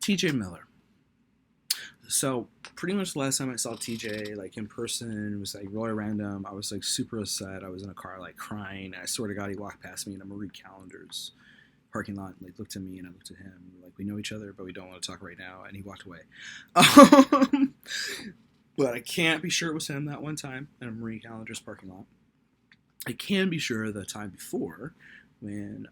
TJ Miller. So pretty much the last time I saw TJ like in person, it was like really random. I was like super upset. I was in a car like crying. I swear to God, he walked past me in a Marie Callender's parking lot and like looked at me and I looked at him. Like we know each other, but we don't want to talk right now. And he walked away. Um, but I can't be sure it was him that one time in a Marie Callender's parking lot. I can be sure the time before when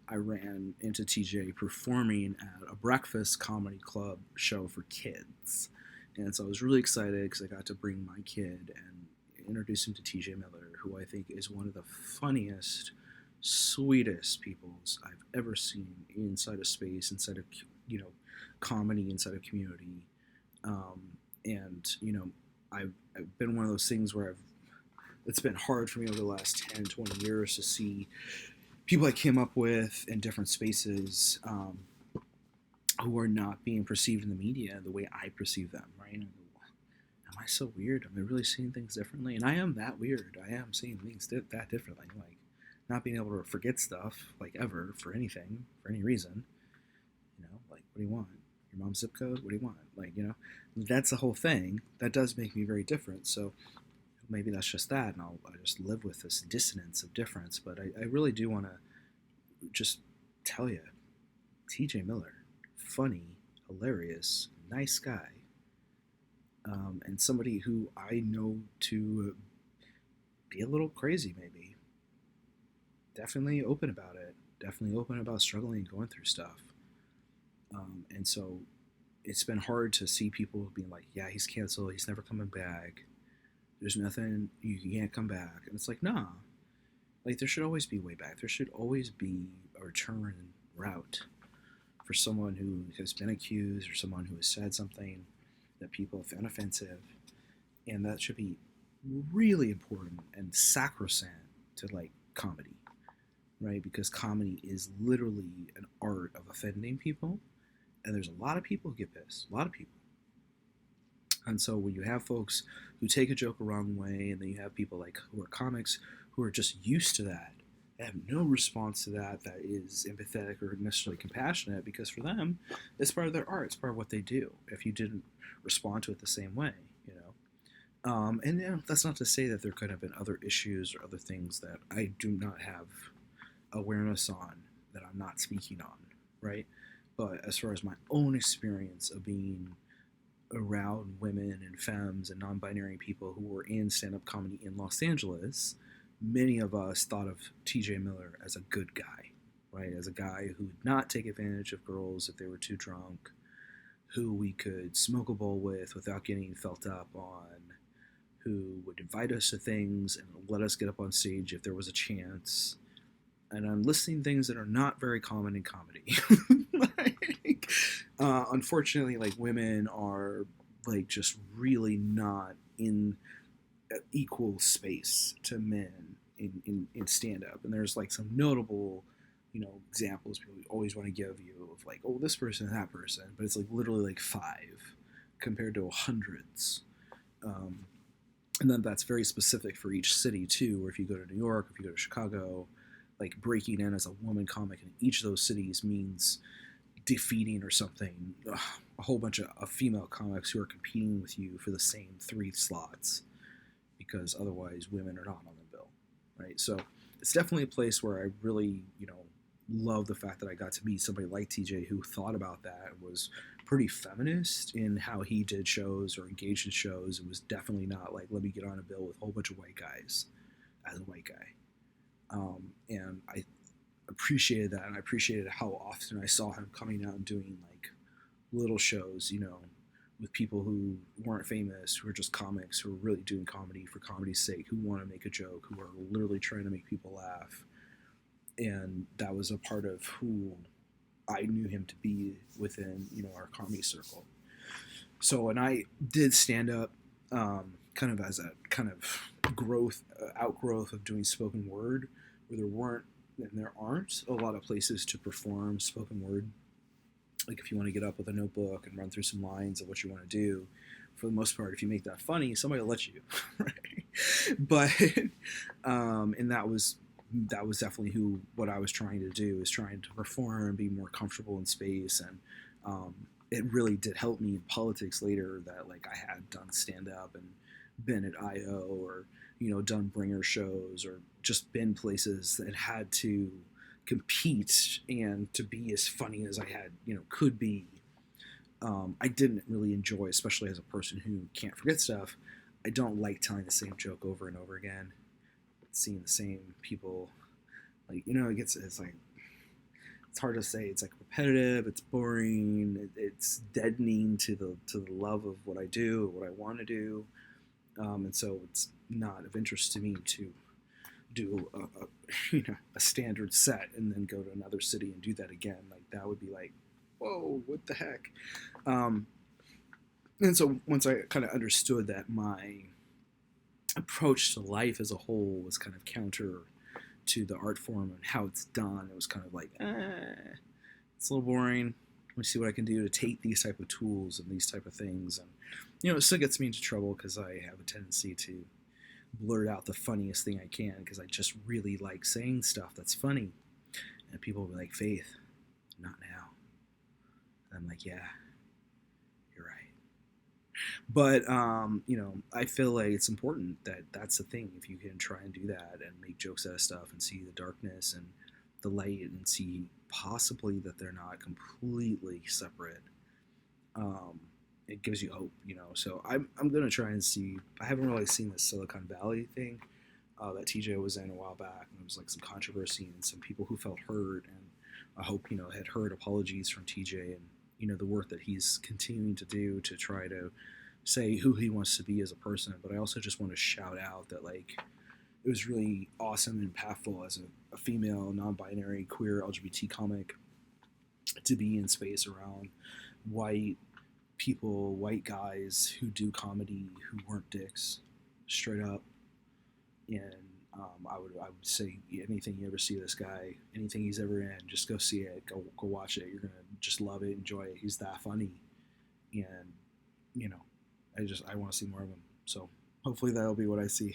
I ran into TJ performing at a breakfast comedy club show for kids. And so I was really excited because I got to bring my kid and introduce him to TJ Miller, who I think is one of the funniest, sweetest peoples I've ever seen inside of space, inside of, comedy, inside of community. And, I've been one of those things where it's been hard for me over the last 10, 20 years to see people I came up with in different spaces who are not being perceived in the media the way I perceive them, right? And am I so weird? Am I really seeing things differently? And I am that weird. I am seeing things that differently. Like, not being able to forget stuff, like, ever, for anything, for any reason. Like, what do you want? Your mom's zip code? What do you want? Like, that's the whole thing. That does make me very different. So maybe that's just that, and I'll just live with this dissonance of difference. But I really do want to just tell you, TJ Miller, funny, hilarious, nice guy, and somebody who I know to be a little crazy, maybe. Definitely open about it. Definitely open about struggling and going through stuff. And so it's been hard to see people being like, yeah, he's canceled, he's never coming back. There's nothing, you can't come back. And it's like, nah. Like, there should always be a way back. There should always be a return route for someone who has been accused or someone who has said something that people have found offensive. And that should be really important and sacrosanct to, like, comedy, right? Because comedy is literally an art of offending people. And there's a lot of people who get pissed. A lot of people. And so when you have folks who take a joke a wrong way, and then you have people like who are comics who are just used to that, and have no response to that is empathetic or necessarily compassionate, because for them, it's part of their art, it's part of what they do. If you didn't respond to it the same way, and that's not to say that there could have been other issues or other things that I do not have awareness on, that I'm not speaking on, right? But as far as my own experience of being around women and femmes and non-binary people who were in stand-up comedy in Los Angeles, many of us thought of TJ Miller as a good guy, right? As a guy who would not take advantage of girls if they were too drunk, who we could smoke a bowl with without getting felt up on, who would invite us to things and let us get up on stage if there was a chance. And I'm listing things that are not very common in comedy. Unfortunately, like, women are, like, just really not in equal space to men in stand-up. And there's, like, some notable, examples people always want to give you of, like, oh, this person and that person. But it's, like, literally, like, 5 compared to hundreds. And then that's very specific for each city, too, where if you go to New York, if you go to Chicago, like, breaking in as a woman comic in each of those cities means defeating or something a whole bunch of female comics who are competing with you for the same 3 slots, because otherwise women are not on the bill, right? So it's definitely a place where I really, love the fact that I got to meet somebody like TJ who thought about that and was pretty feminist in how he did shows or engaged in shows. It was definitely not like, let me get on a bill with a whole bunch of white guys as a white guy. And I appreciated that, and I appreciated how often I saw him coming out and doing, like, little shows, with people who weren't famous, who were just comics, who were really doing comedy for comedy's sake, who want to make a joke, who are literally trying to make people laugh. And that was a part of who I knew him to be within, our comedy circle. So when I did stand up, kind of as a kind of outgrowth of doing spoken word, where there weren't and there aren't a lot of places to perform spoken word. Like, if you want to get up with a notebook and run through some lines of what you want to do, for the most part, if you make that funny, somebody will let you, right? But and that was definitely what I was trying to do, is trying to perform and be more comfortable in space. And it really did help me in politics later that like I had done stand up and been at IO or done bringer shows or just been places that had to compete and to be as funny as I had could be. I didn't really enjoy, especially as a person who can't forget stuff. I don't like telling the same joke over and over again, seeing the same people. Like it's like it's hard to say. It's like repetitive. It's boring. It's deadening to the love of what I do, what I want to do, and so it's not of interest to me to do a standard set and then go to another city and do that again. Like that would be like, whoa, what the heck? And so once I kind of understood that my approach to life as a whole was kind of counter to the art form and how it's done, it was kind of like, it's a little boring. Let me see what I can do to take these type of tools and these type of things. And, it still gets me into trouble because I have a tendency to blurt out the funniest thing I can because I just really like saying stuff that's funny. And people will be like, Faith, not now. And I'm like, yeah, you're right. But, I feel like it's important that that's the thing. If you can try and do that and make jokes out of stuff and see the darkness and the light and see possibly that they're not completely separate, it gives you hope, So I'm going to try and see. I haven't really seen the Silicon Valley thing that TJ was in a while back. And there was like some controversy and some people who felt hurt. And I hope, had heard apologies from TJ and, the work that he's continuing to do to try to say who he wants to be as a person. But I also just want to shout out that, like, it was really awesome and impactful as a female, non-binary, queer, LGBT comic to be in space around white people, white guys who do comedy who weren't dicks, straight up. And I would say anything you ever see this guy, anything he's ever in, just go see it, go watch it. You're gonna just love it, enjoy it. He's that funny, and I want to see more of him. So hopefully that'll be what I see.